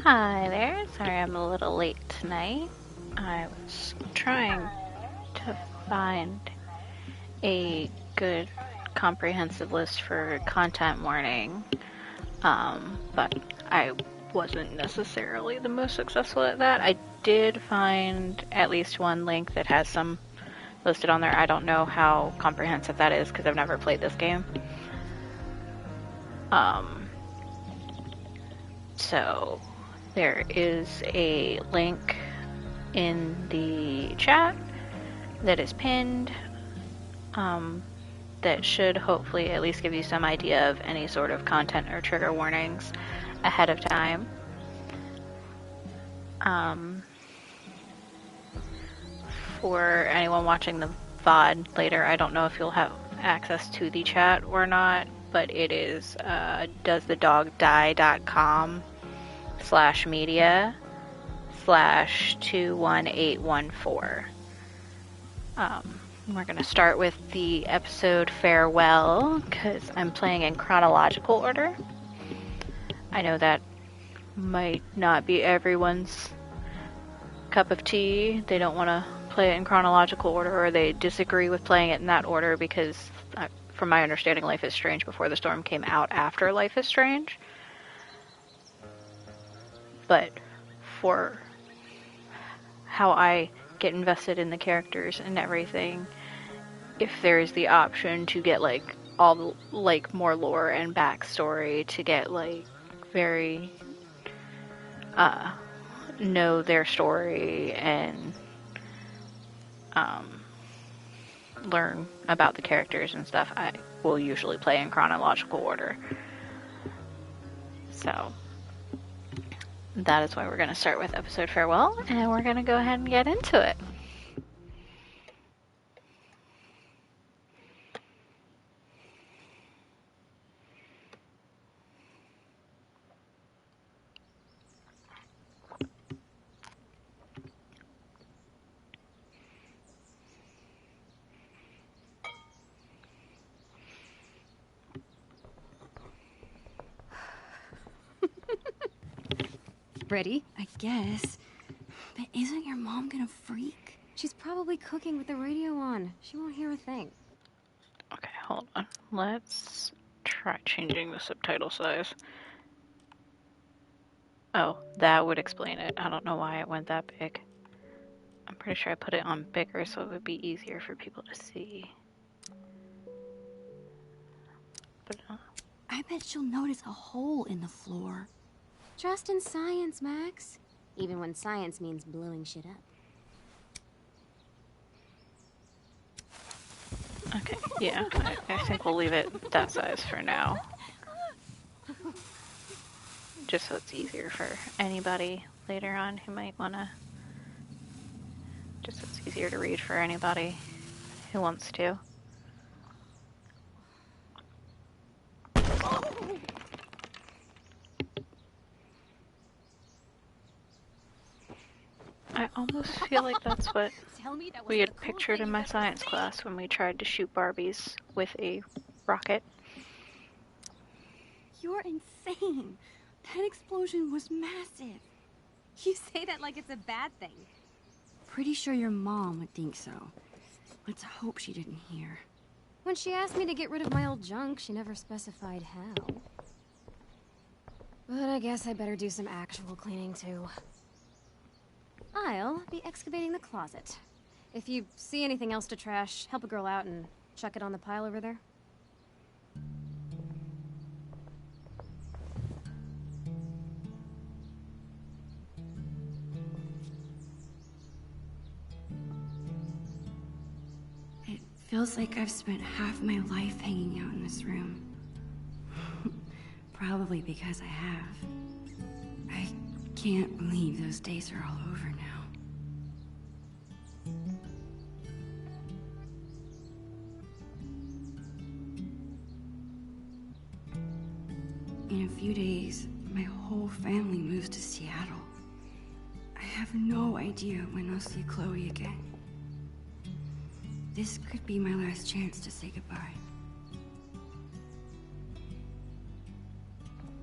Hi there. Sorry I'm a little late tonight. I was trying to find a good comprehensive list for content warning, but I wasn't necessarily the most successful at that. I did find at least one link that has some listed on there. I don't know how comprehensive that is because I've never played this game. So there is a link in the chat that is pinned that should hopefully at least give you some idea of any sort of content or trigger warnings ahead of time. For anyone watching the VOD later, I don't know if you'll have access to the chat or not, but it is doesthedogdie.com/media/21814. We're going to start with the episode Farewell, because I'm playing in chronological order. I know that might not be everyone's cup of tea. They don't want to play it in chronological order, or they disagree with playing it in that order because, from my understanding, Life is Strange Before the Storm came out after Life is Strange. But for how I get invested in the characters and everything, if there is the option to get all the more lore and backstory, to get very know their story and learn about the characters and stuff, I will usually play in chronological order. So that is why we're going to start with episode Farewell, and we're going to go ahead and get into it. Ready? I guess. But isn't your mom gonna freak? She's probably cooking with the radio on. She won't hear a thing. Okay, hold on. Let's try changing the subtitle size. Oh, that would explain it. I don't know why it went that big. I'm pretty sure I put it on bigger so it would be easier for people to see. But, I bet she'll notice a hole in the floor. Trust in science, Max. Even when science means blowing shit up. okay, yeah, I think we'll leave it that size for now. Just so it's easier for anybody later on who might want to... Just so it's easier to read for anybody who wants to. I almost feel like that's what we had pictured in my science class when we tried to shoot Barbies with a rocket. You're insane. That explosion was massive. You say that like it's a bad thing. Pretty sure your mom would think so. Let's hope she didn't hear. When she asked me to get rid of my old junk, she never specified how. But I guess I better do some actual cleaning too. I'll be excavating the closet. If you see anything else to trash, help a girl out and chuck it on the pile over there. It feels like I've spent half my life hanging out in this room. Probably because I have. I can't believe those days are all over now. In a few days, my whole family moves to Seattle. I have no idea when I'll see Chloe again. This could be my last chance to say goodbye.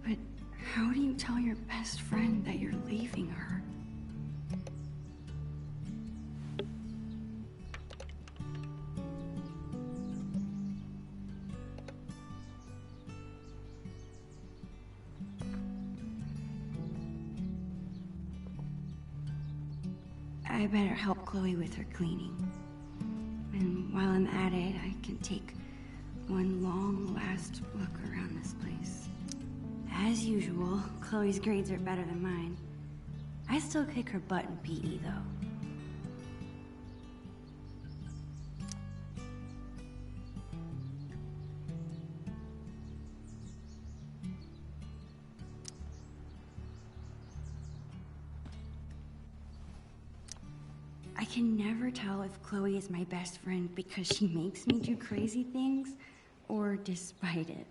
But How do you tell your best friend that you're leaving her? I better help Chloe with her cleaning. And while I'm at it, I can take one long last look around this place. As usual, Chloe's grades are better than mine. I still kick her butt in PE, though. I can never tell if Chloe is my best friend because she makes me do crazy things, or despite it.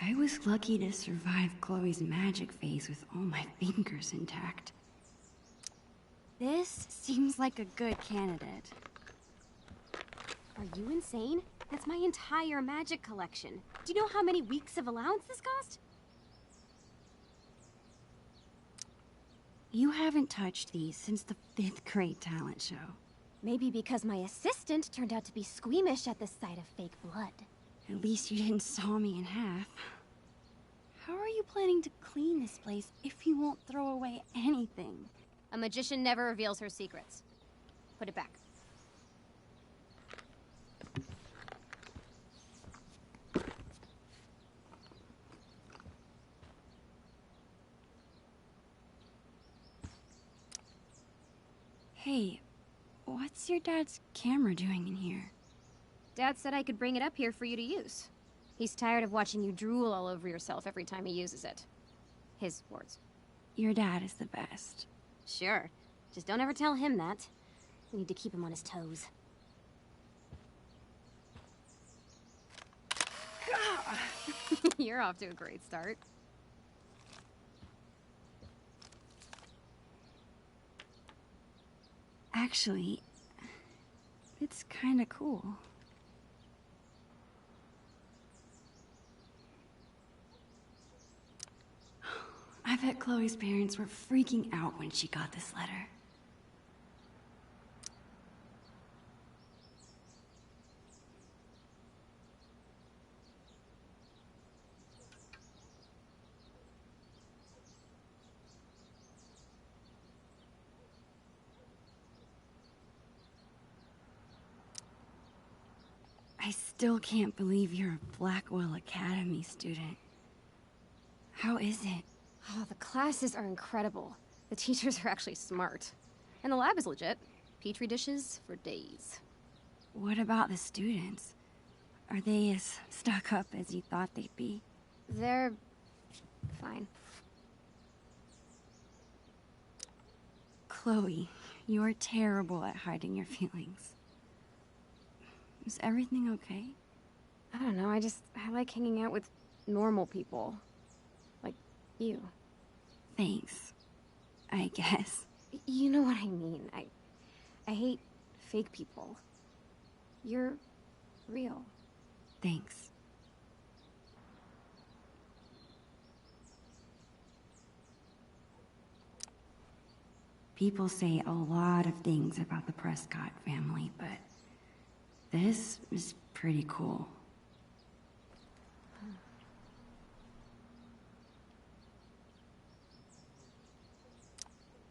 I was lucky to survive Chloe's magic phase with all my fingers intact. This seems like a good candidate. Are you insane? That's my entire magic collection. Do you know how many weeks of allowance this cost? You haven't touched these since the 5th grade talent show. Maybe because my assistant turned out to be squeamish at the sight of fake blood. At least you didn't saw me in half. How are you planning to clean this place if you won't throw away anything? A magician never reveals her secrets. Put it back. Hey, what's your dad's camera doing in here? Dad said I could bring it up here for you to use. He's tired of watching you drool all over yourself every time he uses it. His words. Your dad is the best. Sure. Just don't ever tell him that. We need to keep him on his toes. You're off to a great start. Actually, it's kinda cool. I bet Chloe's parents were freaking out when she got this letter. I still can't believe you're a Blackwell Academy student. How is it? Oh, the classes are incredible. The teachers are actually smart. And the lab is legit. Petri dishes for days. What about the students? Are they as stuck up as you thought they'd be? They're fine. Chloe, you're terrible at hiding your feelings. Is everything okay? I don't know, I like hanging out with normal people. Like you. Thanks, I guess. You know what I mean. I hate fake people. You're real. Thanks. People say a lot of things about the Prescott family, but this is pretty cool.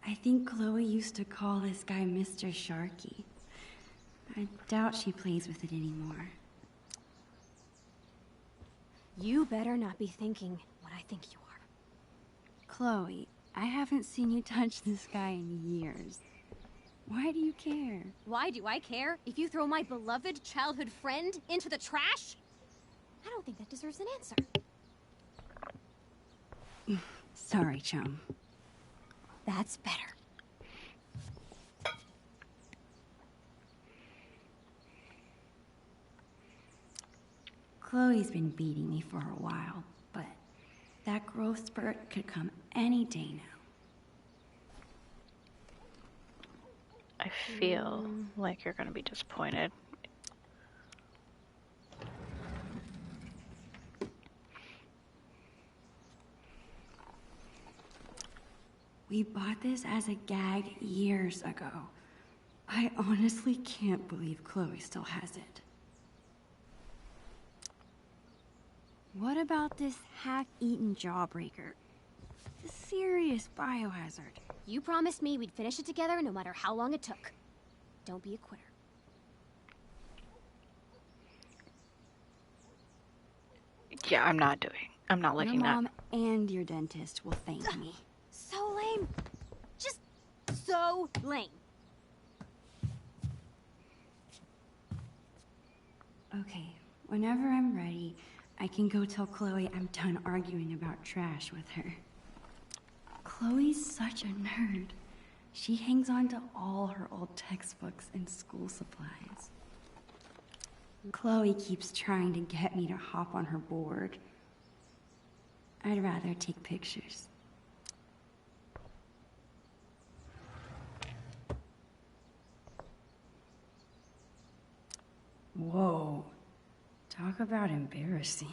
I think Chloe used to call this guy Mr. Sharky. I doubt she plays with it anymore. You better not be thinking what I think you are. Chloe, I haven't seen you touch this guy in years. Why do you care? Why do I care if you throw my beloved childhood friend into the trash? I don't think that deserves an answer. Sorry, chum. That's better. Chloe's been beating me for a while, but that growth spurt could come any day now. I feel like you're going to be disappointed. We bought this as a gag years ago. I honestly can't believe Chloe still has it. What about this half-eaten jawbreaker? It's a serious biohazard. You promised me we'd finish it together no matter how long it took. Don't be a quitter. Yeah, I'm not licking Your that. mom and your dentist will thank me. So lame. Just so lame. Okay, whenever I'm ready, I can go tell Chloe I'm done arguing about trash with her. Chloe's such a nerd. She hangs on to all her old textbooks and school supplies. Chloe keeps trying to get me to hop on her board. I'd rather take pictures. Whoa. Talk about embarrassing.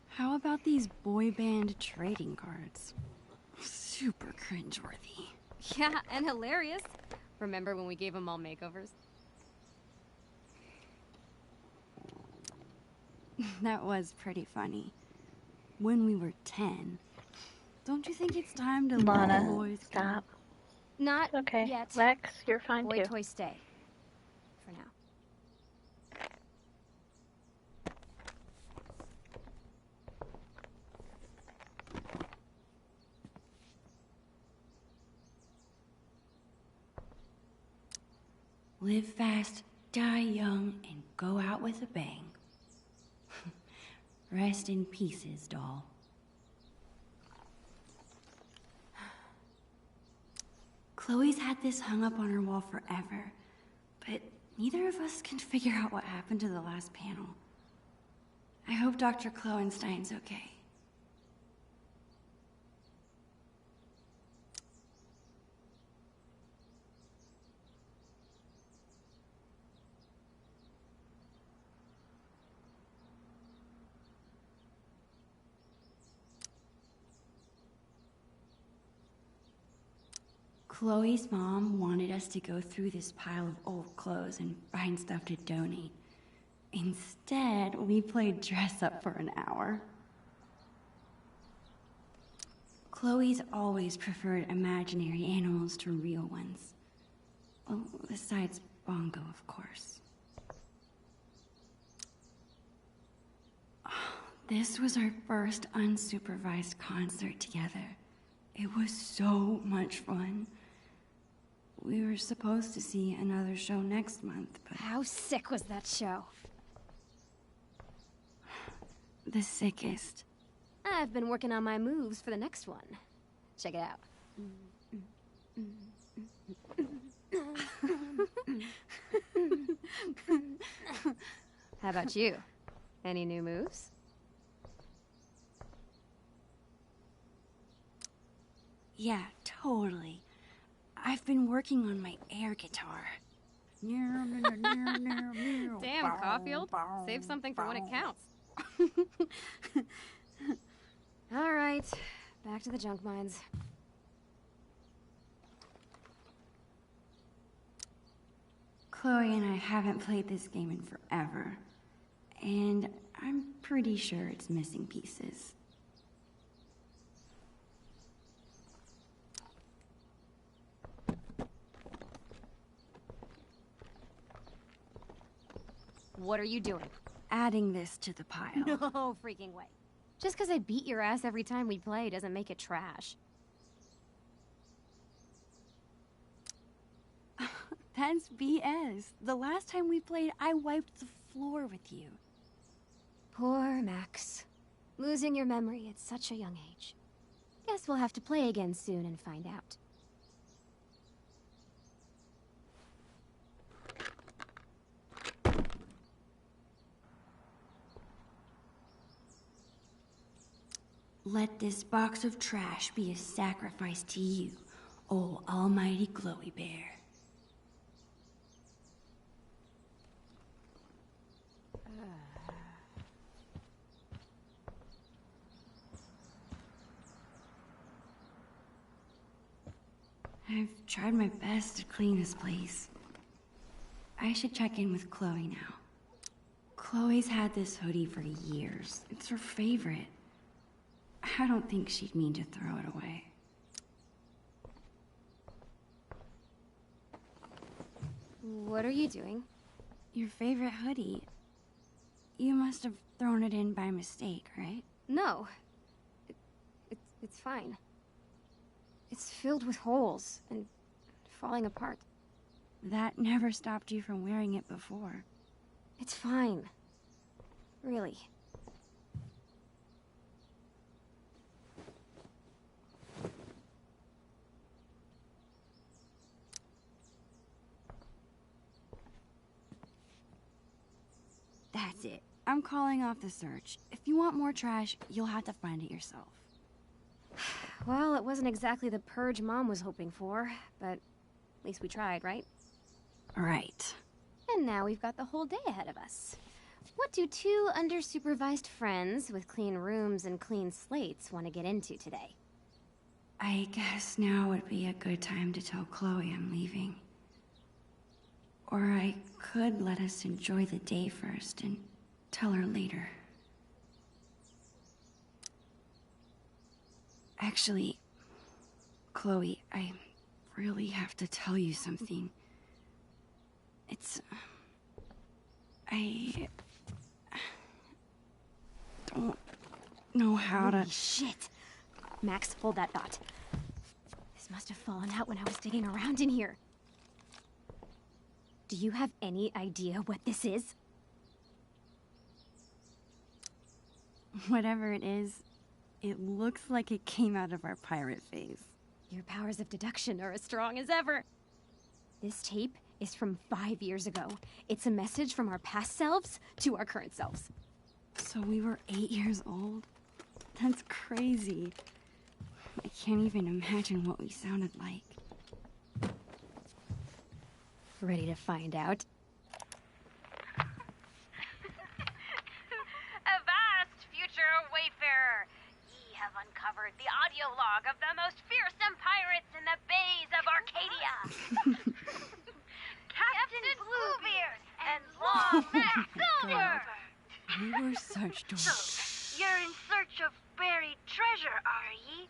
How about these boy band trading cards? Super cringeworthy. Yeah, and hilarious. Remember when we gave them all makeovers? That was pretty funny. When we were 10. Don't you think it's time to let Lana, boys go? stop. Not Okay, yet. Lex, you're fine Boy too. toys stay. For now. Live fast, die young, and go out with a bang. Rest in pieces, doll. Chloe's had this hung up on her wall forever, but neither of us can figure out what happened to the last panel. I hope Dr. Kloenstein's okay. Chloe's mom wanted us to go through this pile of old clothes and find stuff to donate. Instead, we played dress up for an hour. Chloe's always preferred imaginary animals to real ones. Well, besides Bongo, of course. This was our first unsupervised concert together. It was so much fun. We were supposed to see another show next month, but... How sick was that show? The sickest. I've been working on my moves for the next one. Check it out. How about you? Any new moves? Yeah, totally. I've been working on my air guitar. Damn, Caulfield. Save something for when it counts. All right, back to the junk mines. Chloe and I haven't played this game in forever. And I'm pretty sure it's missing pieces. What are you doing? Adding this to the pile. No freaking way. Just because I beat your ass every time we play doesn't make it trash. That's BS. The last time we played, I wiped the floor with you. Poor Max. Losing your memory at such a young age. Guess we'll have to play again soon and find out. Let this box of trash be a sacrifice to you, oh almighty Glowy Bear. I've tried my best to clean this place. I should check in with Chloe now. Chloe's had this hoodie for years. It's her favorite. I don't think she'd mean to throw it away. What are you doing? Your favorite hoodie. You must have thrown it in by mistake, right? No. It's fine. It's filled with holes and falling apart. That never stopped you from wearing it before. It's fine. Really. That's it. I'm calling off the search. If you want more trash, you'll have to find it yourself. Well, it wasn't exactly the purge Mom was hoping for, but at least we tried, right? Right. And now we've got the whole day ahead of us. What do two under-supervised friends with clean rooms and clean slates want to get into today? I guess now would be a good time to tell Chloe I'm leaving. Or I could let us enjoy the day first and tell her later. Actually, Chloe, I really have to tell you something. I don't know how to... Holy shit! Max, hold that thought. This must have fallen out when I was digging around in here. Do you have any idea what this is? Whatever it is, it looks like it came out of our pirate phase. Your powers of deduction are as strong as ever. This tape is from 5 years ago. It's a message from our past selves to our current selves. So we were 8 years old? That's crazy. I can't even imagine what we sounded like. Ready to find out? Avast, future wayfarer! Ye have uncovered the audio log of the most fearsome pirates in the bays of Arcadia. Captain Bluebeard and Long Mac Silver! We were such dorks. So, you're in search of buried treasure, are ye?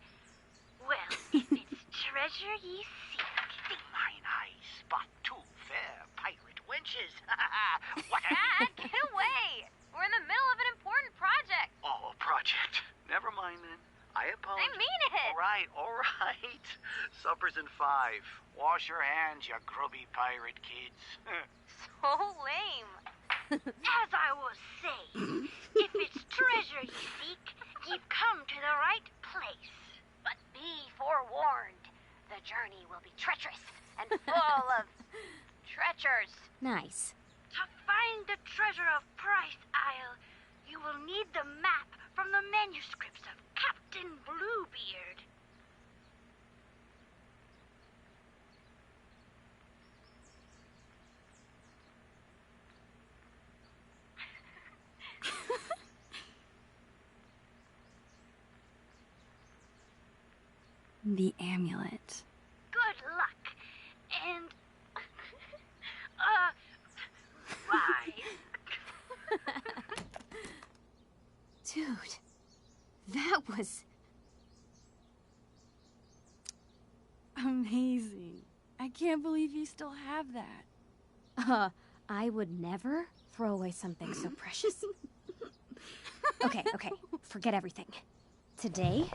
Well, if it's treasure ye seek, Mine eyes spot two fair pirate wenches. What a... Dad, get away! We're in the middle of an important project. Oh, project. Never mind then. I apologize. I mean it! All right. Supper's in 5. Wash your hands, you grubby pirate kids. So lame. As I was saying, if it's treasure ye seek, ye've come to the right place. But be forewarned, the journey will be treacherous and full of treacherous. Nice. To find the treasure of Price Isle, you will need the map from the manuscripts of Captain Bluebeard. The amulet. Good luck, and bye. Dude, that was... Amazing. I can't believe you still have that. I would never throw away something so precious. Okay, forget everything. Today,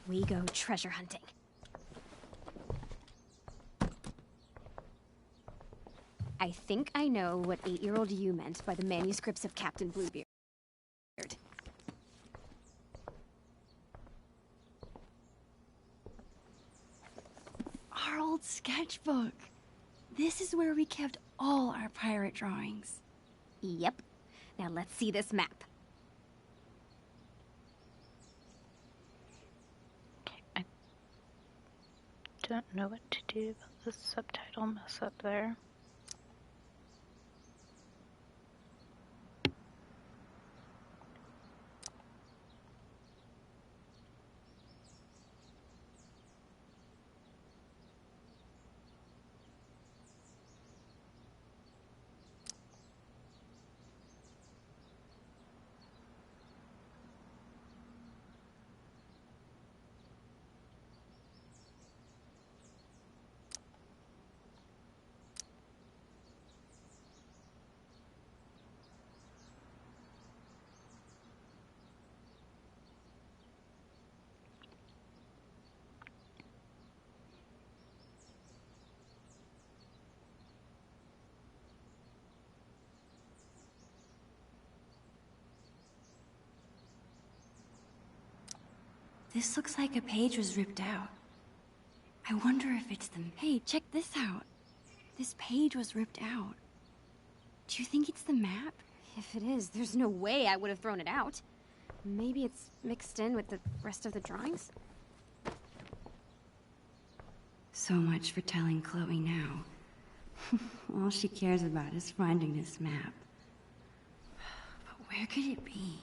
we go treasure hunting. I think I know what 8-year-old you meant by the manuscripts of Captain Bluebeard. Our old sketchbook. This is where we kept all our pirate drawings. Yep. Now let's see this map. don't know what to do about the subtitle mess up there. This looks like a page was ripped out. I wonder if it's the... Hey, check this out. This page was ripped out. Do you think it's the map? If it is, there's no way I would have thrown it out. Maybe it's mixed in with the rest of the drawings? So much for telling Chloe now. All she cares about is finding this map. But where could it be?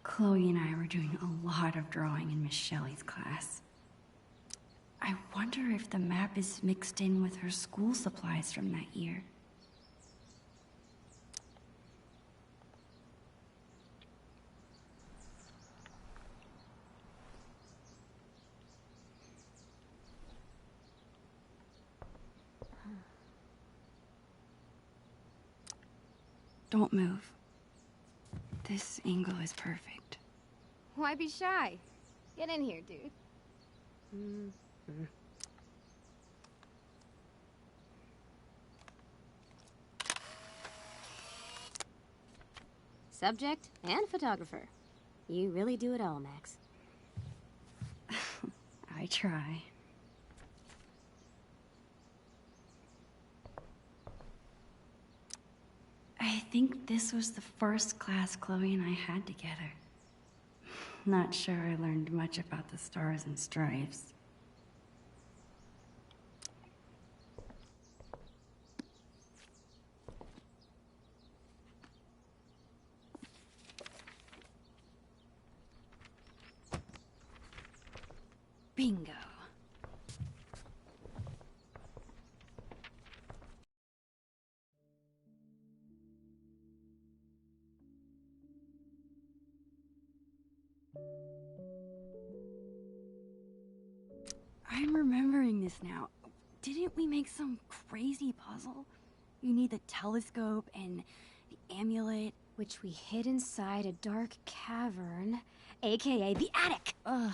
Chloe and I were doing a lot of drawing in Miss Shelley's class. I wonder if the map is mixed in with her school supplies from that year. Don't move. This angle is perfect. Why be shy? Get in here, dude. Subject and photographer. You really do it all, Max. I try. I think this was the first class Chloe and I had together. Not sure I learned much about the stars and stripes. Bingo. I'm remembering this now. Didn't we make some crazy puzzle? You need the telescope and the amulet. Which we hid inside a dark cavern, aka the attic. Ugh,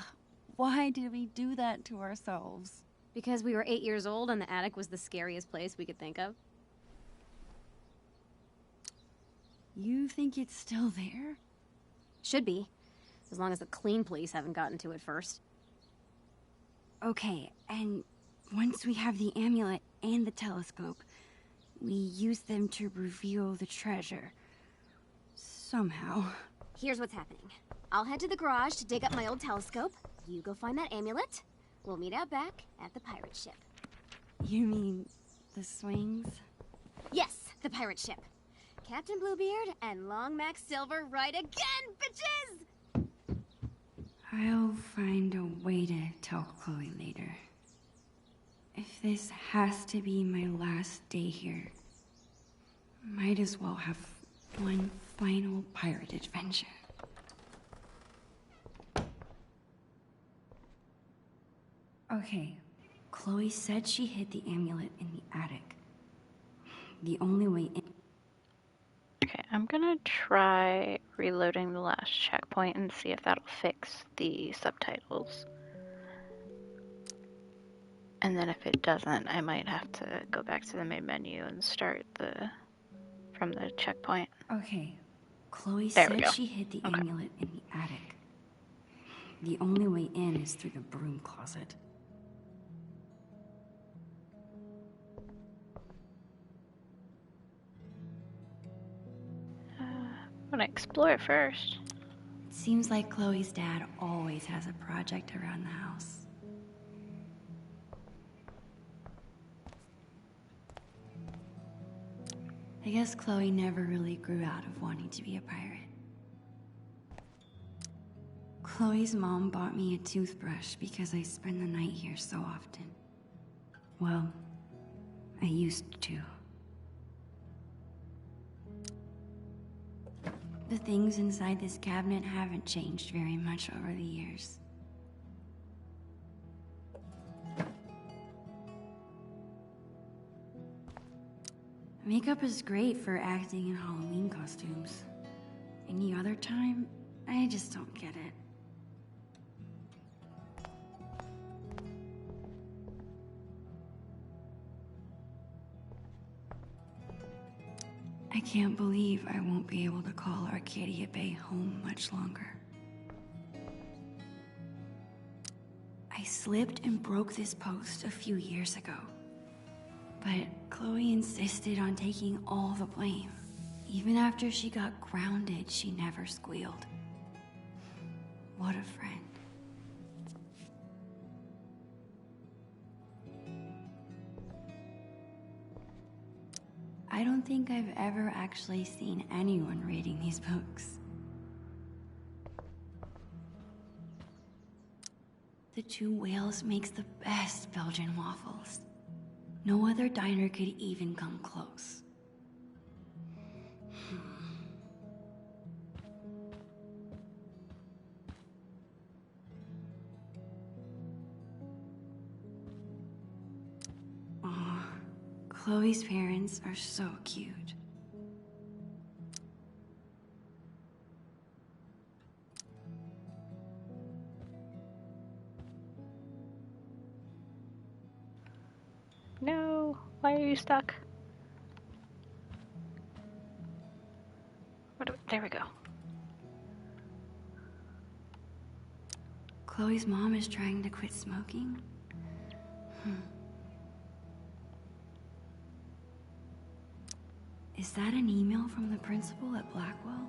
why did we do that to ourselves? Because we were 8 years old and the attic was the scariest place we could think of. You think it's still there? Should be. As long as the clean police haven't gotten to it first. Okay, and once we have the amulet and the telescope, we use them to reveal the treasure. Somehow. Here's what's happening. I'll head to the garage to dig up my old telescope. You go find that amulet. We'll meet out back at the pirate ship. You mean the swings? Yes, the pirate ship. Captain Bluebeard and Long Max Silver right again, bitches! I'll find a way to tell Chloe later. If this has to be my last day here, might as well have one final pirate adventure. Okay, Chloe said she hid the amulet in the attic. The only way in... Okay, I'm gonna try reloading the last checkpoint and see if that'll fix the subtitles. And then if it doesn't, I might have to go back to the main menu and start from the checkpoint. Okay, Chloe There we said go. she hid the amulet in the attic. The only way in is through the broom closet. I'm gonna explore it first. It seems like Chloe's dad always has a project around the house. I guess Chloe never really grew out of wanting to be a pirate. Chloe's mom bought me a toothbrush because I spend the night here so often. Well, I used to. The things inside this cabinet haven't changed very much over the years. Makeup is great for acting in Halloween costumes. Any other time, I just don't get it. I can't believe I won't be able to call Arcadia Bay home much longer. I slipped and broke this post a few years ago. But Chloe insisted on taking all the blame. Even after she got grounded, she never squealed. What a friend. I don't think I've ever actually seen anyone reading these books. The Two Whales makes the best Belgian waffles. No other diner could even come close. Aw, Chloe's parents are so cute. No, why are you stuck? There we go. Chloe's mom is trying to quit smoking? Is that an email from the principal at Blackwell?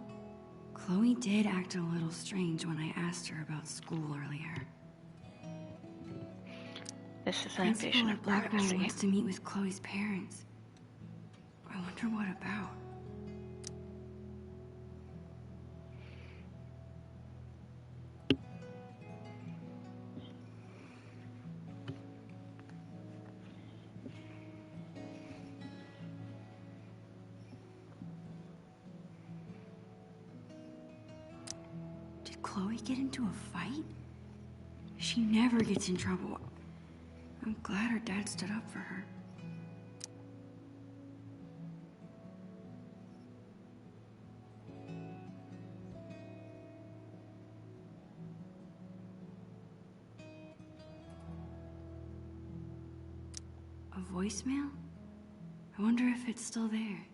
Chloe did act a little strange when I asked her about school earlier. This is an invasion Principal of at Blackwell privacy. wants to meet with Chloe's parents. I wonder what about. Did Chloe get into a fight? She never gets in trouble. I'm glad her dad stood up for her. A voicemail? I wonder if it's still there.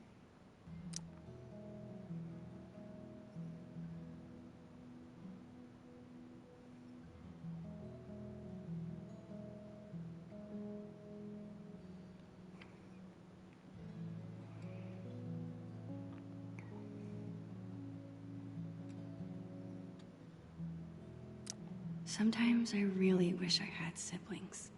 Sometimes I really wish I had siblings.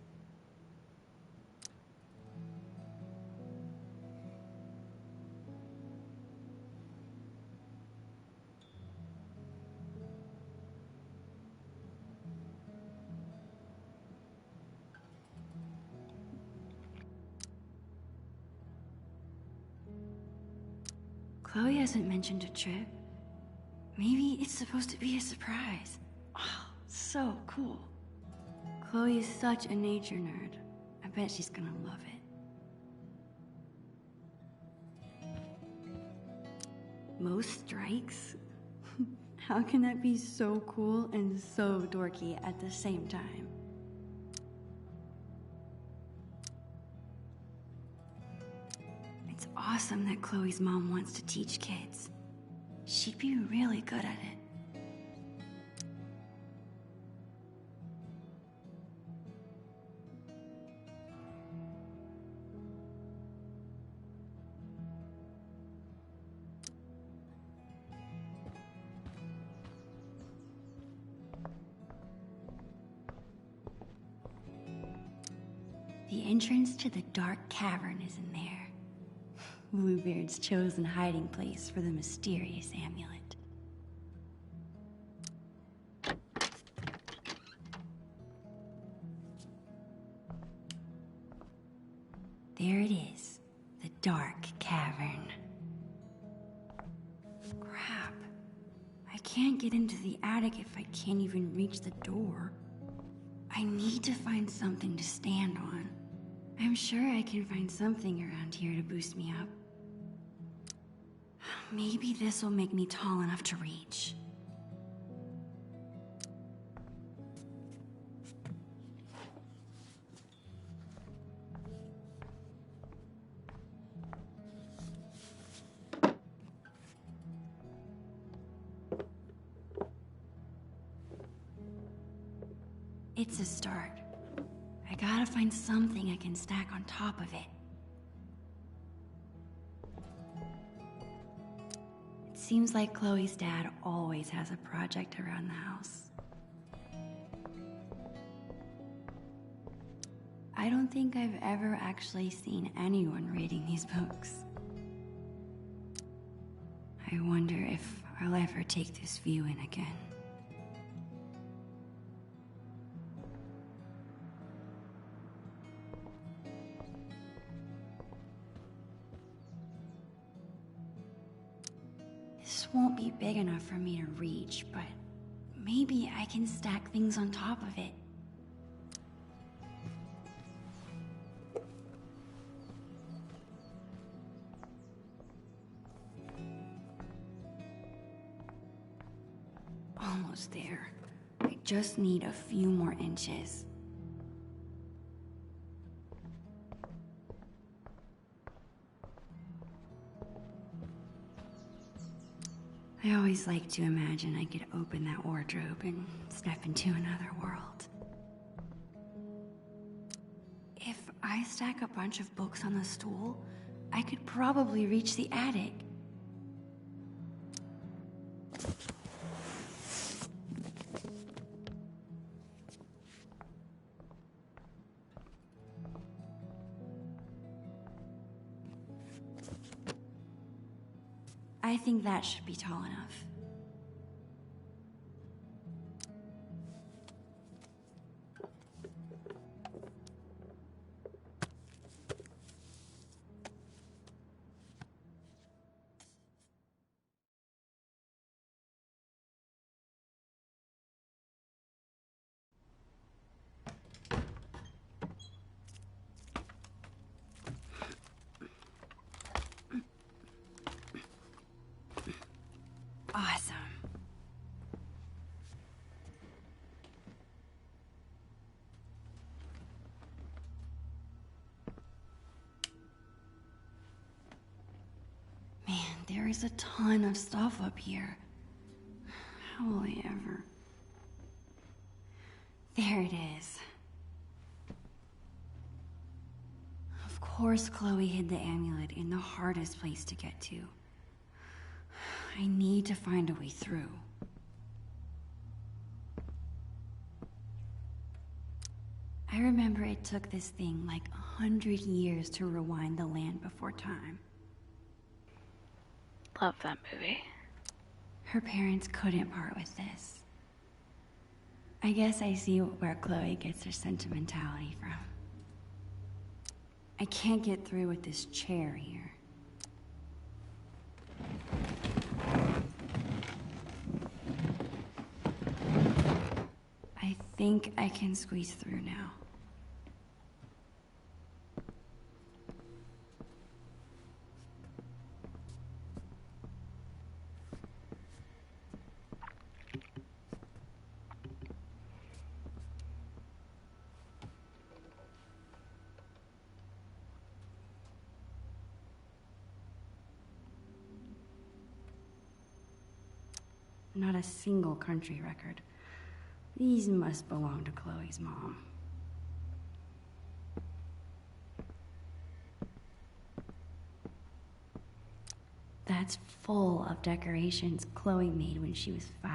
Chloe hasn't mentioned a trip. Maybe it's supposed to be a surprise. Oh, so cool. Chloe is such a nature nerd. I bet she's gonna love it. Most strikes? How can that be so cool and so dorky at the same time? It's awesome that Chloe's mom wants to teach kids. She'd be really good at it. The entrance to the dark cavern is in there. Bluebeard's chosen hiding place for the mysterious amulet. There it is, the dark cavern. Crap. I can't get into the attic if I can't even reach the door. I need to find something to stand on. I'm sure I can find something around here to boost me up. Maybe this will make me tall enough to reach. It's a start. I gotta find something I can stack on top of it. It seems like Chloe's dad always has a project around the house. I don't think I've ever actually seen anyone reading these books. I wonder if I'll ever take this view in again. This won't be big enough for me to reach, but maybe I can stack things on top of it. Almost there. I just need a few more inches. I always like to imagine I could open that wardrobe and step into another world. If I stack a bunch of books on the stool, I could probably reach the attic. I think that should be tall enough. Awesome. Man, there is a ton of stuff up here. How will I ever... There it is. Of course Chloe hid the amulet in the hardest place to get to. I need to find a way through. I remember it took this thing like 100 years to rewind the land before time. Love that movie. Her parents couldn't part with this. I guess I see where Chloe gets her sentimentality from. I can't get through with this chair here. I think I can squeeze through now. Not a single country record. These must belong to Chloe's mom. That's full of decorations Chloe made when she was 5.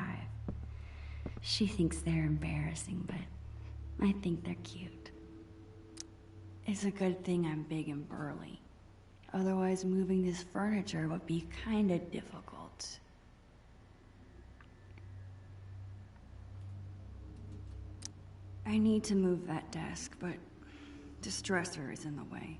She thinks they're embarrassing, but I think they're cute. It's a good thing I'm big and burly. Otherwise, moving this furniture would be kinda difficult. I need to move that desk, but this dresser is in the way.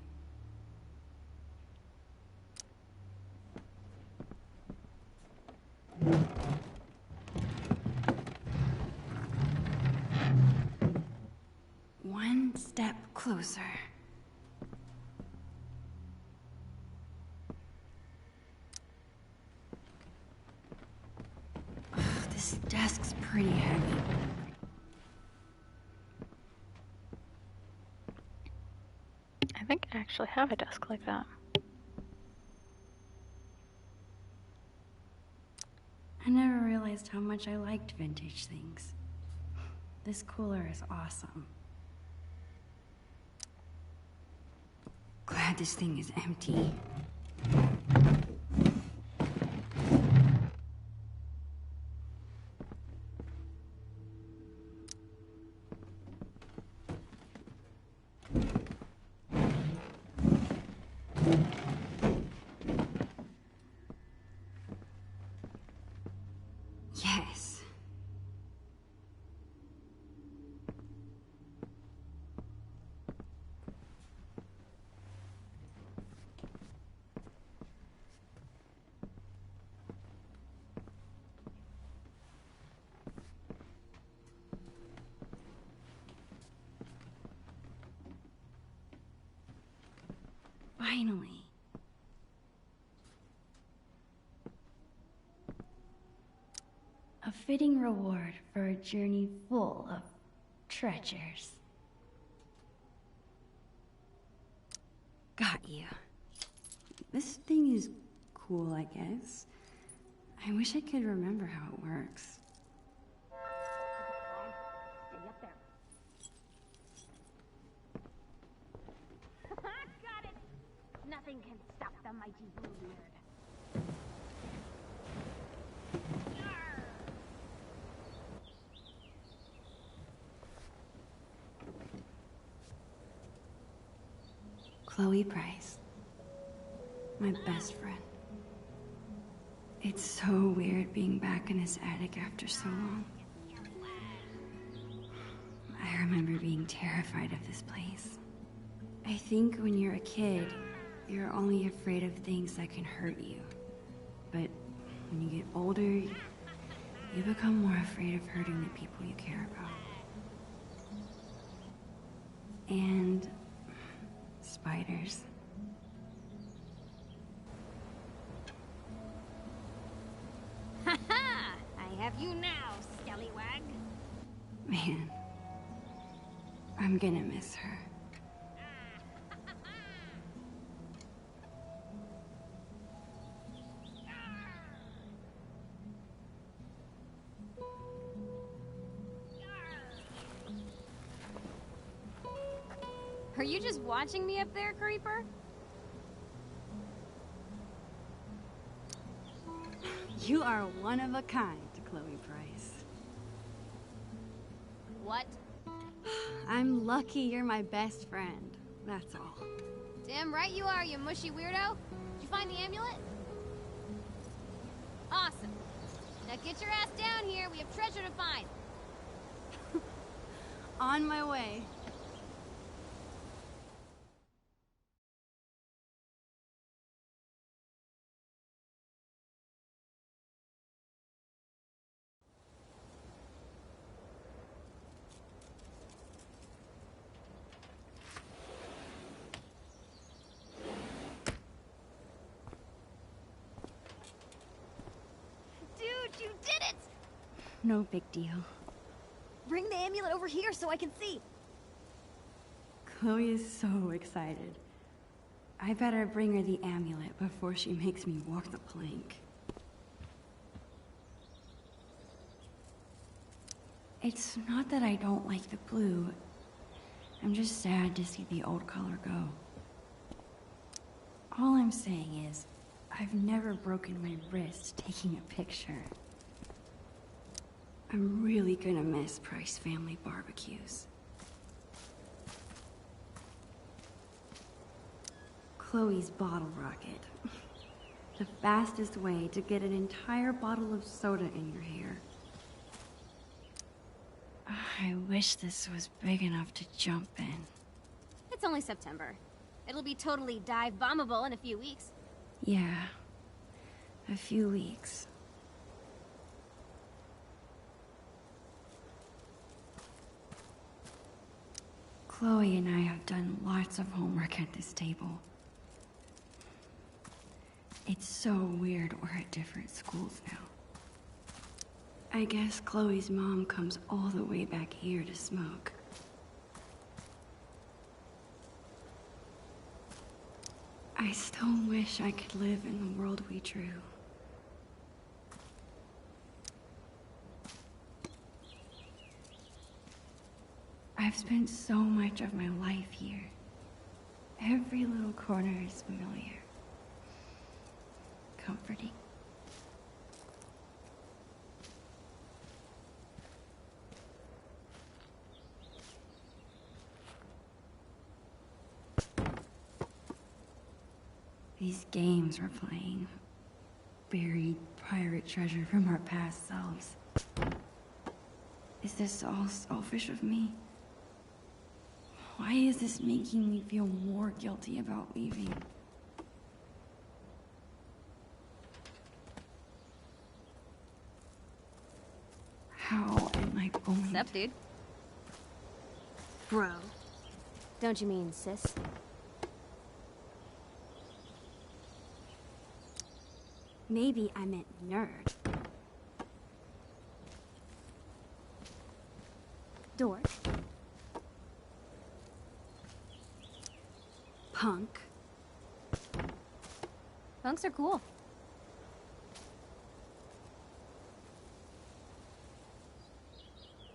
One step closer. Ugh, this desk's pretty heavy. I think I actually have a desk like that. I never realized how much I liked vintage things. This cooler is awesome. Glad this thing is empty. Yes. Finally. A fitting reward for a journey full of treasures. Got you. This thing is cool, I guess. I wish I could remember how it works. Got it! Nothing can stop the mighty Bluebeard. Chloe Price. My best friend. It's so weird being back in this attic after so long. I remember being terrified of this place. I think when you're a kid, you're only afraid of things that can hurt you. But when you get older, you become more afraid of hurting the people you care about. And spiders. Ha ha! I have you now, scallywag. Man, I'm gonna miss her. Are you just watching me up there, Creeper? You are one of a kind, Chloe Price. What? I'm lucky you're my best friend. That's all. Damn right you are, you mushy weirdo. Did you find the amulet? Awesome. Now get your ass down here. We have treasure to find. On my way. Dude, you did it! No big deal. Bring the amulet over here so I can see. Chloe is so excited. I better bring her the amulet before she makes me walk the plank. It's not that I don't like the blue. I'm just sad to see the old color go. All I'm saying is, I've never broken my wrist taking a picture. I'm really gonna miss Price family barbecues. Chloe's bottle rocket. The fastest way to get an entire bottle of soda in your hair. I wish this was big enough to jump in. It's only September. It'll be totally dive bombable in a few weeks. Yeah, a few weeks. Chloe and I have done lots of homework at this table. It's so weird we're at different schools now. I guess Chloe's mom comes all the way back here to smoke. I still wish I could live in the world we drew. I've spent so much of my life here. Every little corner is familiar. Comforting. These games we're playing. Buried pirate treasure from our past selves. Is this all selfish of me? Why is this making me feel more guilty about leaving? How am I going? What's up, dude? Bro. Don't you mean sis? Maybe I meant nerd. Dork. Punk. Punks are cool.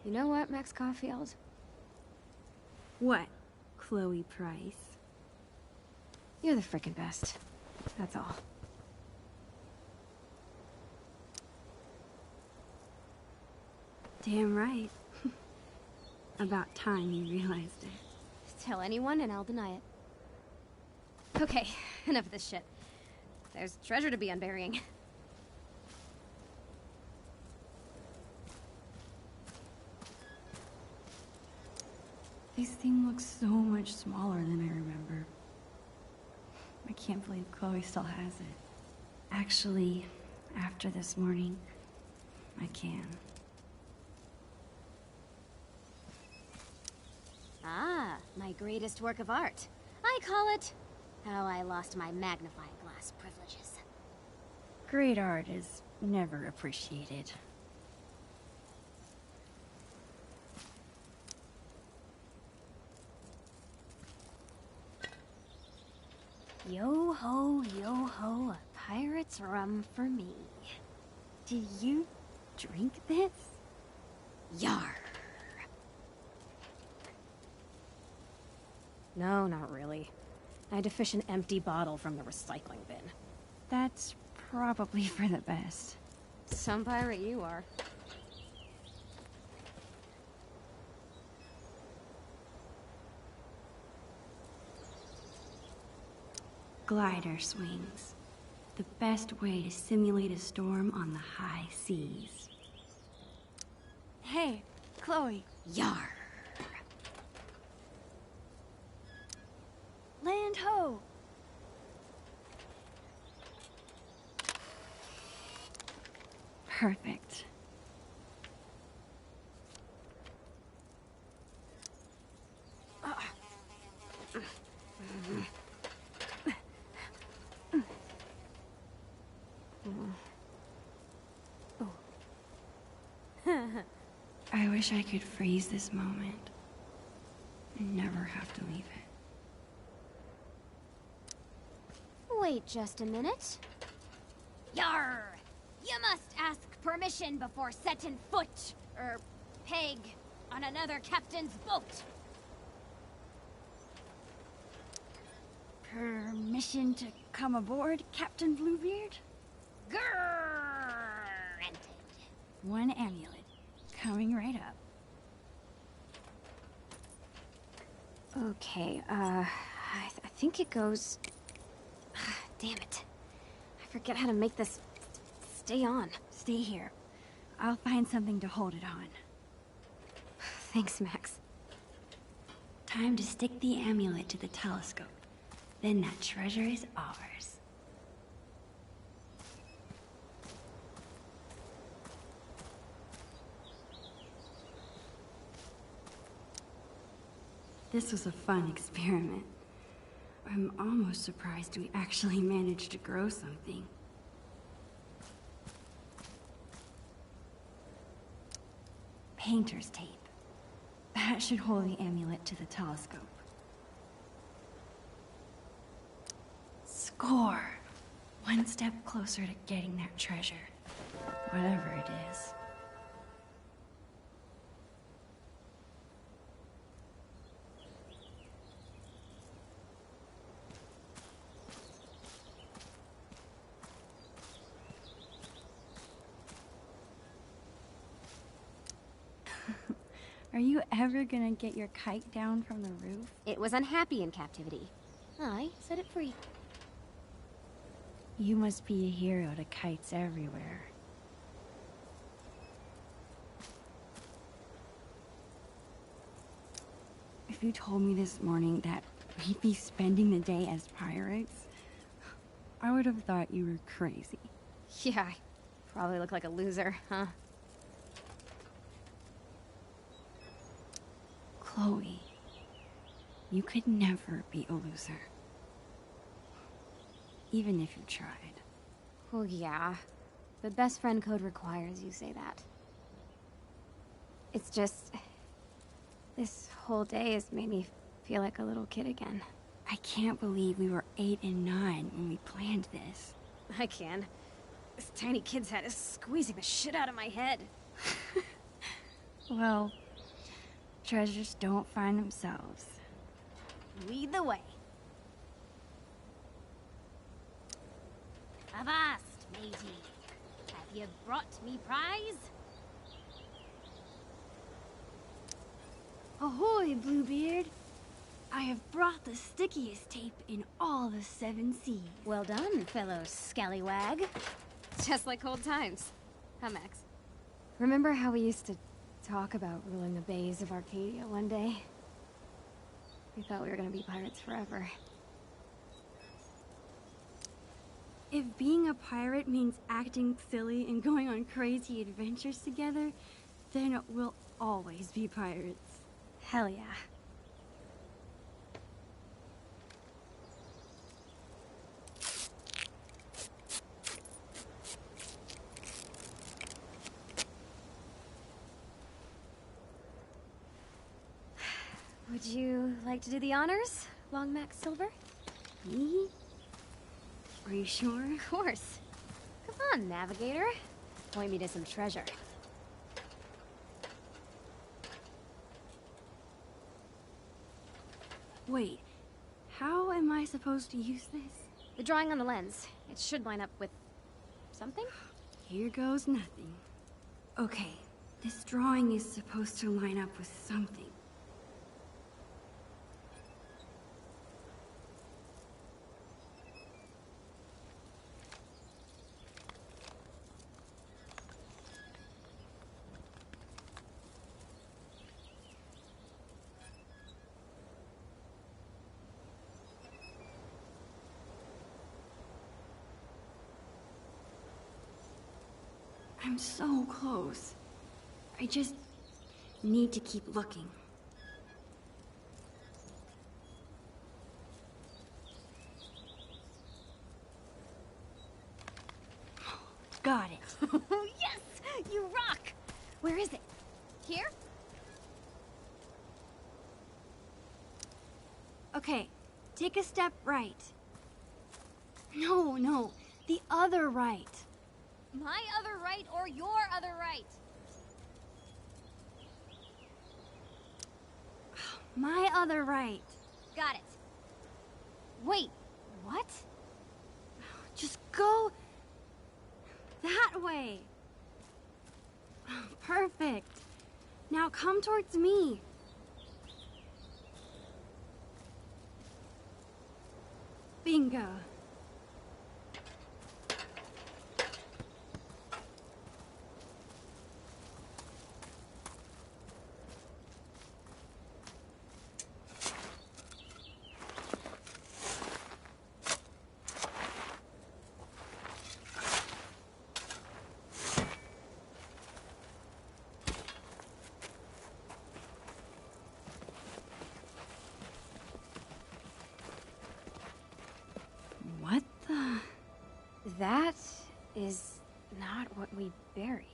You know what, Max Caulfield? What, Chloe Price? You're the frickin' best. That's all. Damn right. About time you realized it. Tell anyone and I'll deny it. Okay, enough of this shit. There's treasure to be unburying. This thing looks so much smaller than I remember. I can't believe Chloe still has it. Actually, after this morning, I can. Ah, my greatest work of art. I call it How I Lost My Magnifying Glass Privileges. Great art is never appreciated. Yo ho, a pirate's rum for me. Do you drink this? Yar. No, not really. I had to fish an empty bottle from the recycling bin. That's probably for the best. Some pirate you are. Glider swings. The best way to simulate a storm on the high seas. Hey, Chloe. Yar. Land ho! Perfect. I wish I could freeze this moment and never have to leave it. Wait just a minute. Yar! You must ask permission before setting foot, or peg, on another captain's boat. Permission to come aboard, Captain Bluebeard? Granted. One amulet, coming right up. Okay, I think it goes Damn it. I forget how to make this stay on. Stay here. I'll find something to hold it on. Thanks, Max. Time to stick the amulet to the telescope. Then that treasure is ours. This was a fun experiment. I'm almost surprised we actually managed to grow something. Painter's tape. That should hold the amulet to the telescope. Score! One step closer to getting that treasure. Whatever it is. Are you ever gonna get your kite down from the roof? It was unhappy in captivity. I set it free. You must be a hero to kites everywhere. If you told me this morning that we'd be spending the day as pirates, I would have thought you were crazy. Yeah, I probably look like a loser, huh? Chloe, you could never be a loser. Even if you tried. Oh, yeah. The best friend code requires you say that. It's just... this whole day has made me feel like a little kid again. I can't believe we were 8 and 9 when we planned this. I can. This tiny kid's head is squeezing the shit out of my head. Well, treasures don't find themselves. Lead the way. Avast, matey. Have you brought me prize? Ahoy, Bluebeard! I have brought the stickiest tape in all the 7 seas. Well done, fellow scallywag. Just like old times. Huh, Max? Remember how we used to talk about ruling the bays of Arcadia one day? We thought we were gonna be pirates forever. If being a pirate means acting silly and going on crazy adventures together, then we'll always be pirates. Hell yeah. Would you like to do the honors, Long Max Silver? Me? Are you sure? Of course. Come on, Navigator. Point me to some treasure. Wait, how am I supposed to use this? The drawing on the lens. It should line up with... something? Here goes nothing. Okay, this drawing is supposed to line up with something. I'm so close. I just need to keep looking. Got it. Yes! You rock! Where is it? Here? Okay, take a step right. No, the other right. My other right or your other right? My other right. Got it. Wait, what? Just go that way. Perfect. Now come towards me. Bingo. is not what we buried.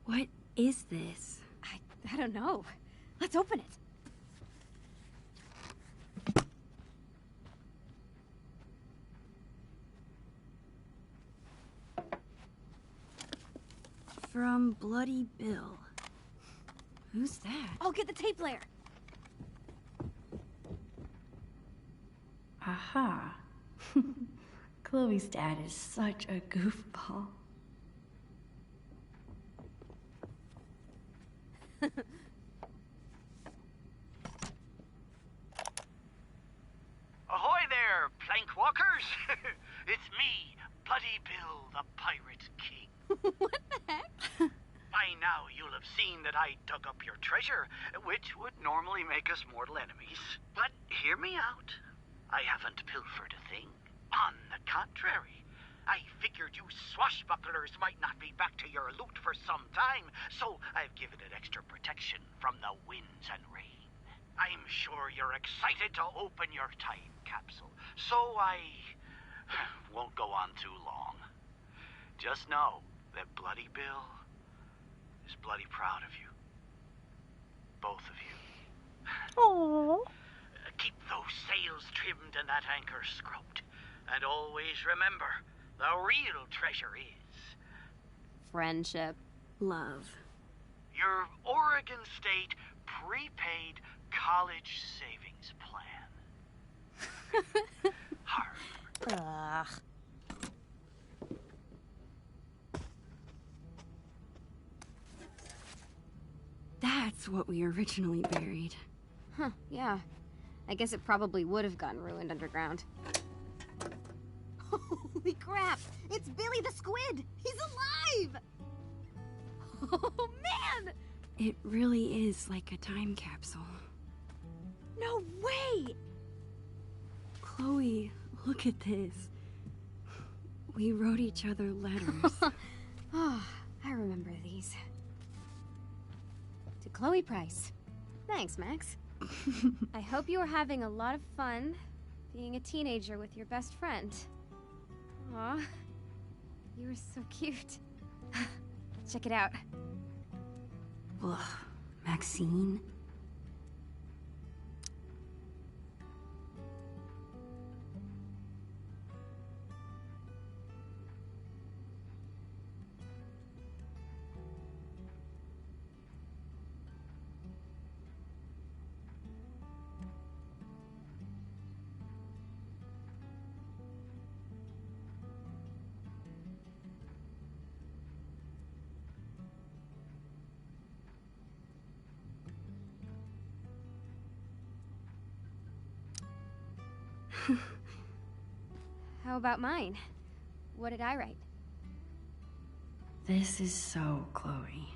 What is this? I don't know. Let's open it. From Bloody Bill. Who's that? I'll get the tape player. Aha. Chloe's dad is such a goofball. Ahoy there, plank walkers! It's me, Bloody Bill, the Pirate King. What the heck? By now you'll have seen that I dug up your treasure, which would normally make us mortal enemies. But hear me out. I haven't pilfered a thing. On the contrary, I figured you swashbucklers might not be back to your loot for some time, so I've given it extra protection from the winds and rain. I'm sure you're excited to open your time capsule, so I won't go on too long. Just know that Bloody Bill is bloody proud of you. Both of you. Aww. Keep those sails trimmed and that anchor scrubbed. And always remember, the real treasure is... Friendship. Love. your Oregon State prepaid college savings plan. Harp. Ugh. That's what we originally buried. Huh, yeah. I guess it probably would have gotten ruined underground. Holy crap! It's Billy the Squid! He's alive! Oh, man! It really is like a time capsule. No way! Chloe, look at this. We wrote each other letters. Oh, I remember these. To Chloe Price. Thanks, Max. I hope you are having a lot of fun being a teenager with your best friend. Aw, you were so cute. Check it out. Ugh, Maxine? How about mine? What did I write? This is so Chloe.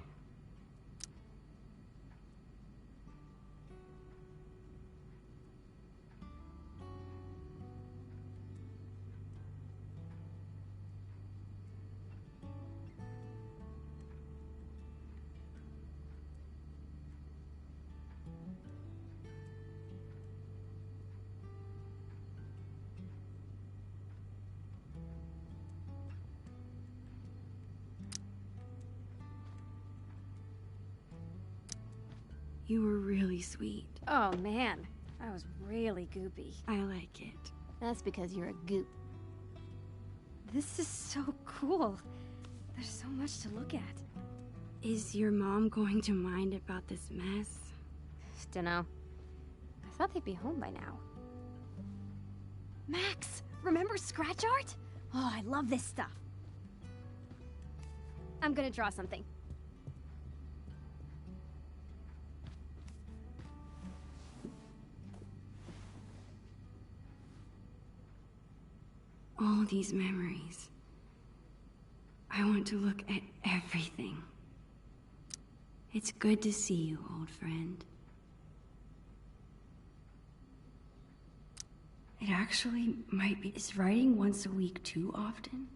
You were really sweet. Oh man, I was really goopy. I like it. That's because you're a goop. This is so cool. There's so much to look at. Is your mom going to mind about this mess? Dunno. I thought they'd be home by now. Max, remember scratch art? Oh, I love this stuff. I'm gonna draw something. All these memories. I want to look at everything. It's good to see you, old friend. It actually might be... Is writing once a week too often?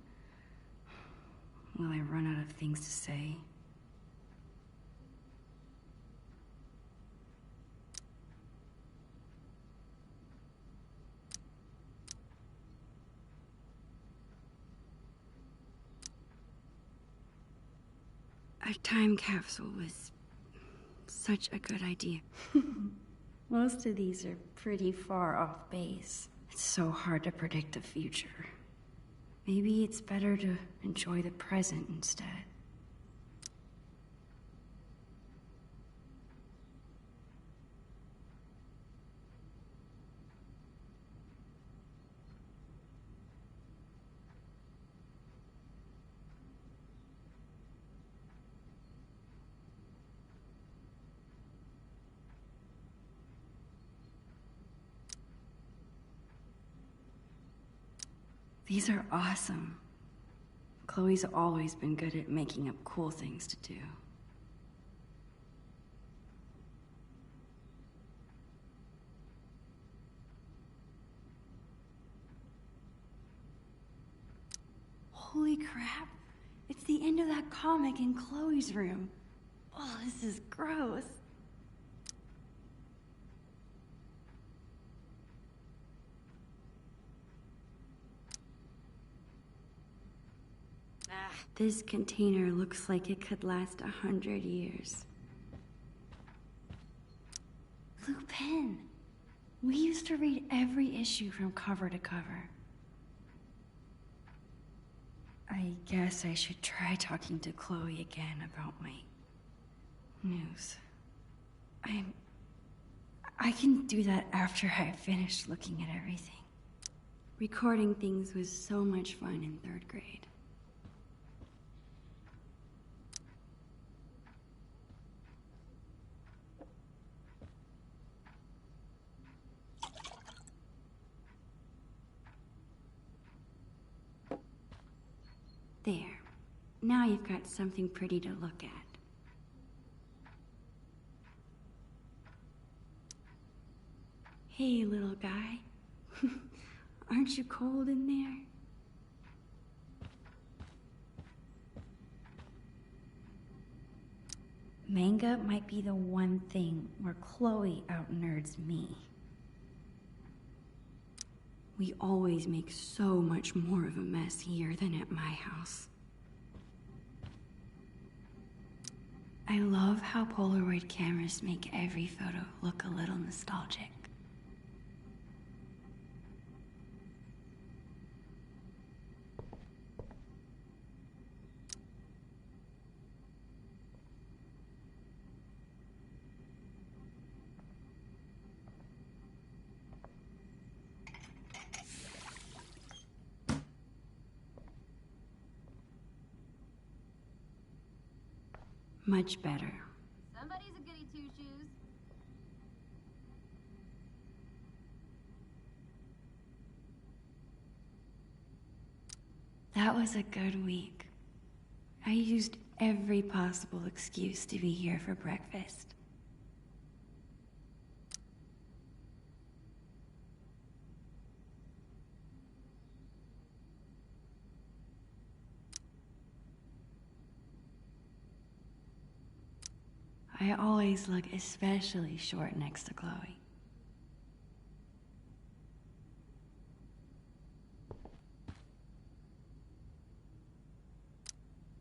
Will I run out of things to say? A time capsule was such a good idea. Most of these are pretty far off base. It's so hard to predict the future. Maybe it's better to enjoy the present instead. These are awesome. Chloe's always been good at making up cool things to do. Holy crap! It's the end of that comic in Chloe's room. Oh, this is gross. This container looks like it could last 100 years. Lupin! We used to read every issue from cover to cover. I guess I should try talking to Chloe again about my news. I can do that after I've finished looking at everything. Recording things was so much fun in 3rd grade. There. Now you've got something pretty to look at. Hey, little guy. Aren't you cold in there? Manga might be the one thing where Chloe out-nerds me. We always make so much more of a mess here than at my house. I love how Polaroid cameras make every photo look a little nostalgic. Much better. Somebody's a goody two-shoes. That was a good week. I used every possible excuse to be here for breakfast. I always look especially short next to Chloe.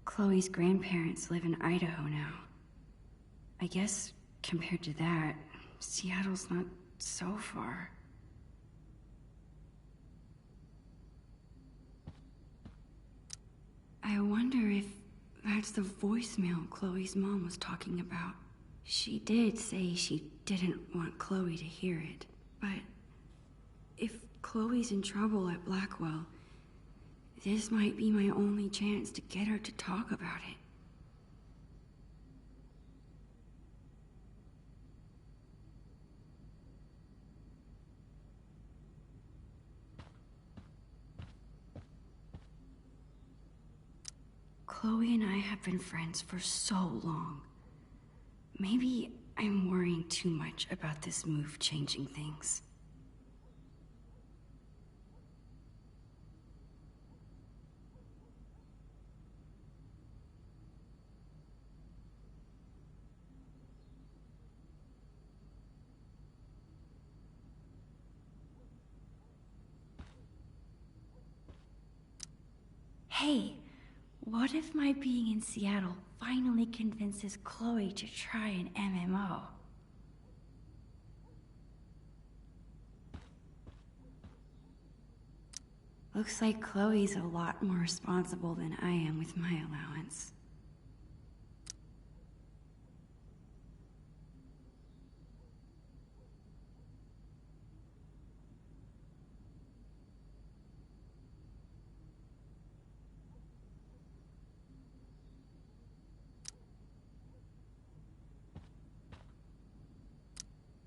Chloe's grandparents live in Idaho now. I guess, compared to that, Seattle's not so far. I wonder if that's the voicemail Chloe's mom was talking about. She did say she didn't want Chloe to hear it, but if Chloe's in trouble at Blackwell, this might be my only chance to get her to talk about it. Chloe and I have been friends for so long. Maybe I'm worrying too much about this move changing things. Hey, what if my being in Seattle finally convinces Chloe to try an MMO? Looks like Chloe's a lot more responsible than I am with my allowance.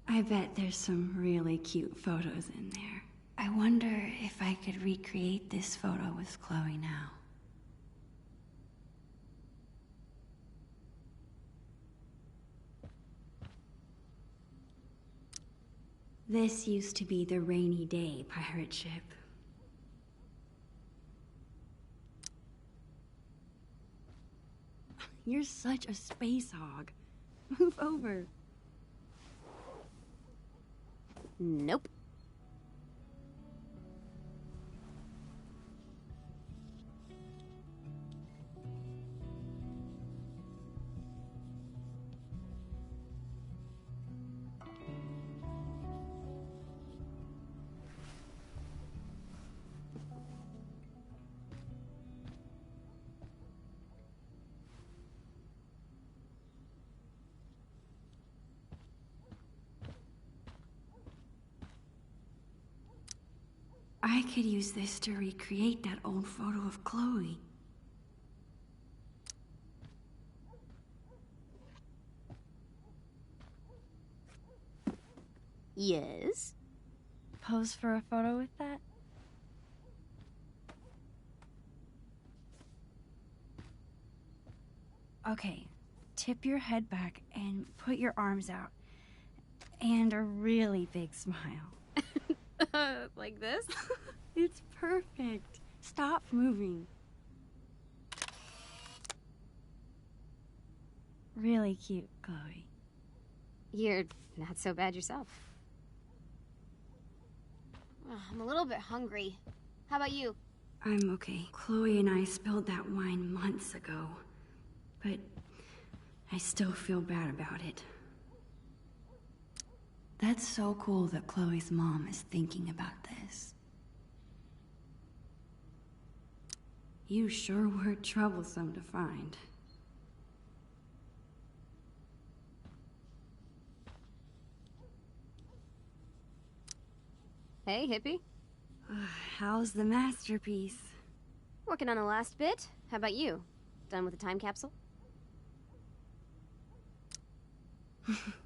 I bet there's some really cute photos in there. I wonder if I could recreate this photo with Chloe now. This used to be the Rainy Day pirate ship. You're such a space hog. Move over. Nope. I could use this to recreate that old photo of Chloe. Yes? Pose for a photo with that? Okay, tip your head back and put your arms out. And a really big smile. Like this? It's perfect. Stop moving. Really cute, Chloe. You're not so bad yourself. I'm a little bit hungry. How about you? I'm okay. Chloe and I spilled that wine months ago. But I still feel bad about it. That's so cool that Chloe's mom is thinking about this. You sure were troublesome to find. Hey, hippie. How's the masterpiece? Working on the last bit. How about you? Done with the time capsule?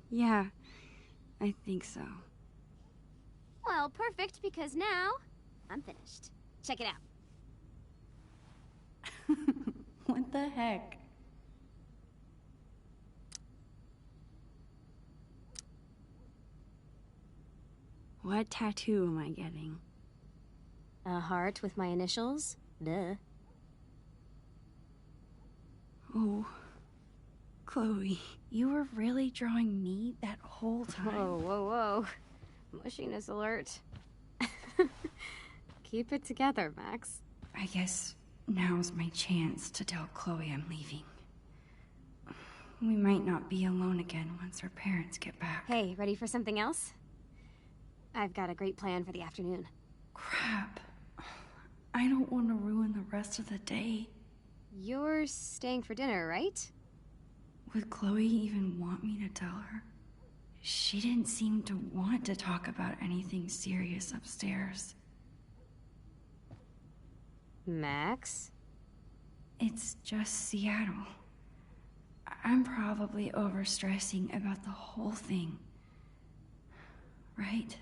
Yeah, I think so. Well, perfect, because now I'm finished. Check it out. What the heck? What tattoo am I getting? A heart with my initials? Duh. Oh, Chloe, you were really drawing me that whole time? Whoa, whoa, whoa. Mushiness alert. Keep it together, Max. I guess now's my chance to tell Chloe I'm leaving. We might not be alone again once her parents get back. Hey, ready for something else? I've got a great plan for the afternoon. Crap. I don't want to ruin the rest of the day. You're staying for dinner, right? Would Chloe even want me to tell her? She didn't seem to want to talk about anything serious upstairs. Max? It's just Seattle. I'm probably overstressing about the whole thing. Right?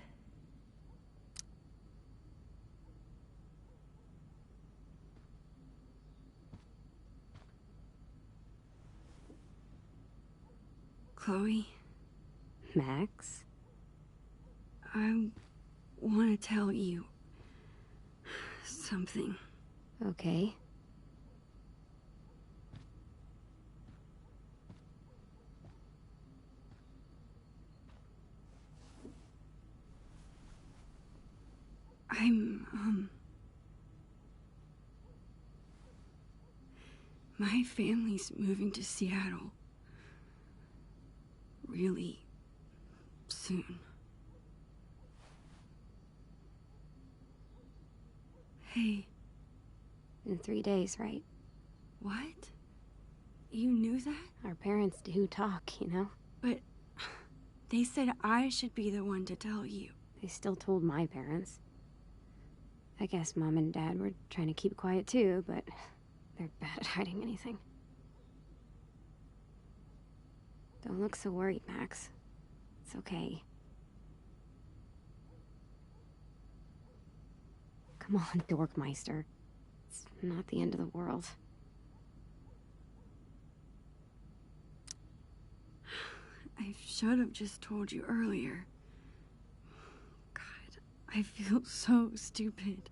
Chloe, Max? I want to tell you something. Okay. My family's moving to Seattle. Really soon. Hey. In 3 days, right? What? You knew that? Our parents do talk, you know? But they said I should be the one to tell you. They still told my parents. I guess Mom and Dad were trying to keep quiet too, but they're bad at hiding anything. Don't look so worried, Max. It's okay. Come on, Dorkmeister. It's not the end of the world. I should have just told you earlier. God, I feel so stupid.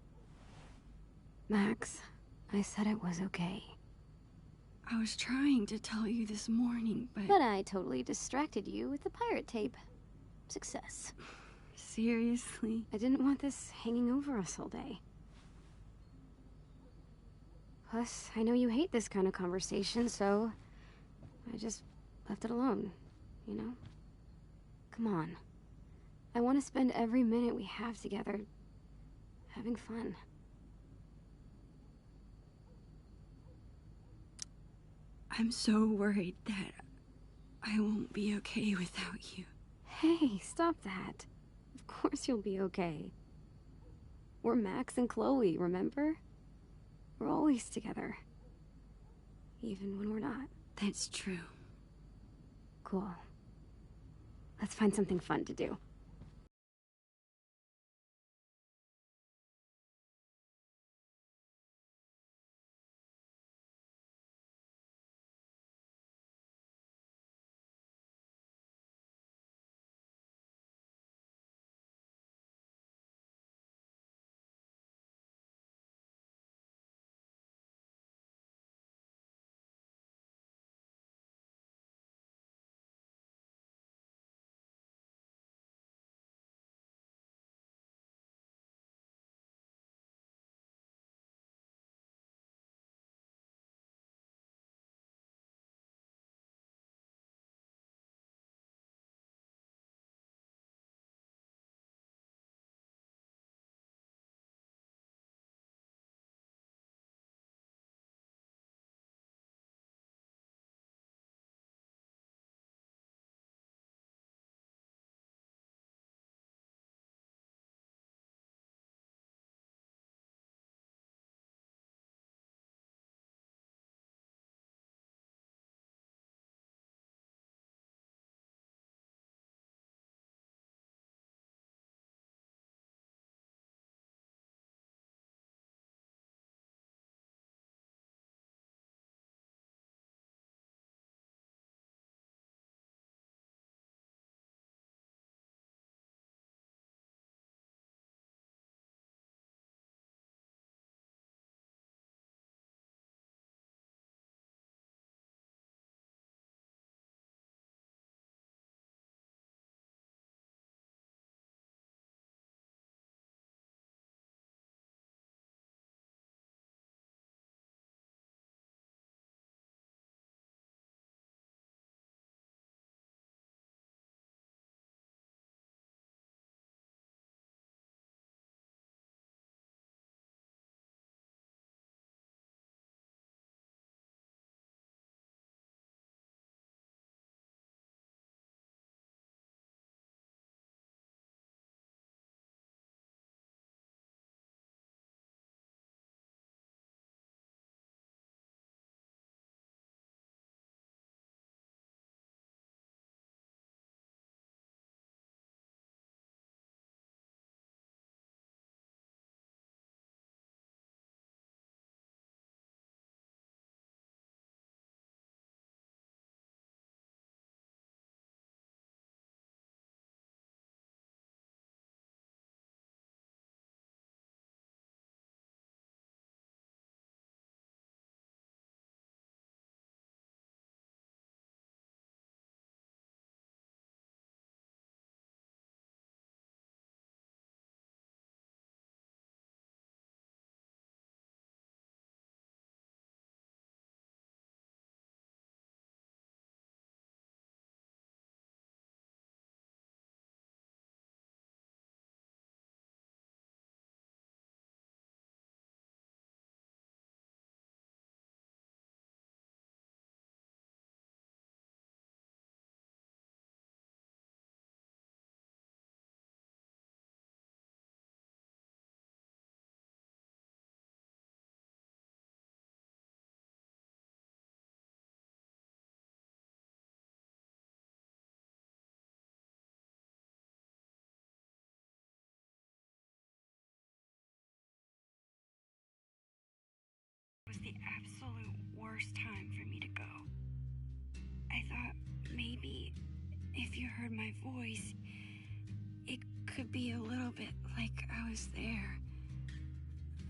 Max, I said it was okay. I was trying to tell you this morning, But I totally distracted you with the pirate tape. Success. Seriously? I didn't want this hanging over us all day. Plus, I know you hate this kind of conversation, so I just left it alone, you know? Come on. I want to spend every minute we have together having fun. I'm so worried that I won't be okay without you. Hey, stop that. Of course you'll be okay. We're Max and Chloe, remember? We're always together. Even when we're not. That's true. Cool. Let's find something fun to do. worst time for me to go. I thought maybe if you heard my voice, it could be a little bit like I was there.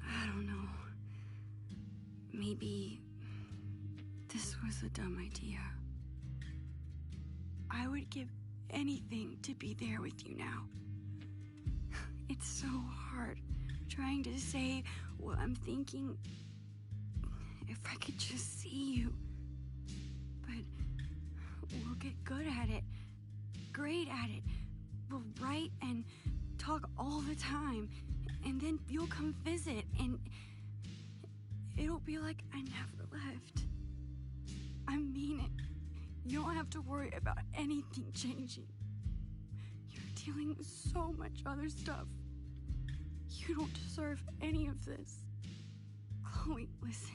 I don't know. Maybe this was a dumb idea. I would give anything to be there with you now. It's so hard trying to say what I'm thinking. If I could just see you. But we'll get good at it. Great at it. We'll write and talk all the time. And then you'll come visit and it'll be like I never left. I mean it. You don't have to worry about anything changing. You're dealing with so much other stuff. You don't deserve any of this. Chloe, listen.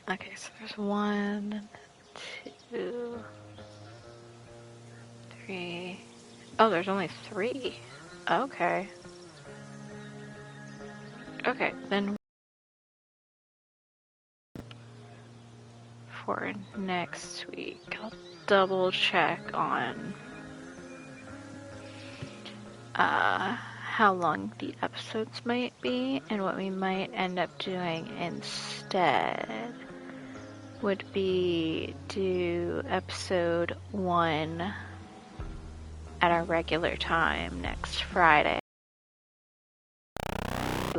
Okay, so there's 1, 2, 3. Oh, there's only 3. Okay. Okay, then for next week, I'll double check on how long the episodes might be, and what we might end up doing instead would be do episode 1 at our regular time next Friday,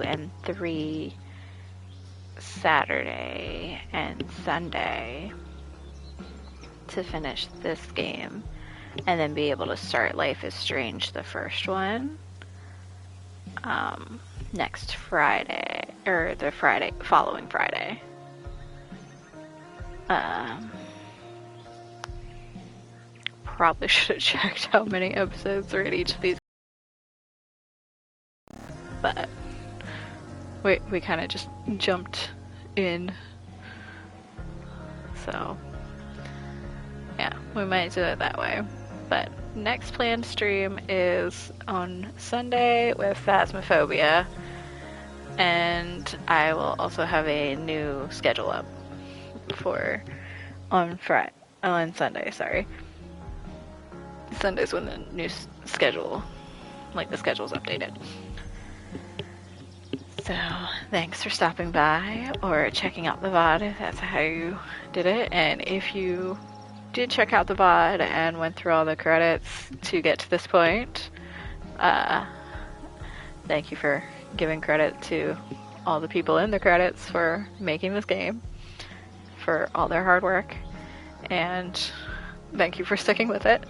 and 3 Saturday and Sunday to finish this game, and then be able to start Life is Strange, the first one, next Friday, or the following Friday. Probably should have checked how many episodes are in each of these, but we kind of just jumped in, so yeah, we might do it that way. But next planned stream is on Sunday with Phasmophobia, and I will also have a new schedule up for on Sunday. Sorry, Sunday's when the new schedule, like the schedule's updated. So thanks for stopping by or checking out the VOD if that's how you did it, and if you did check out the VOD and went through all the credits to get to this point, thank you for giving credit to all the people in the credits for making this game, for all their hard work, and thank you for sticking with it,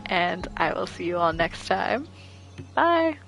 and I will see you all next time. Bye!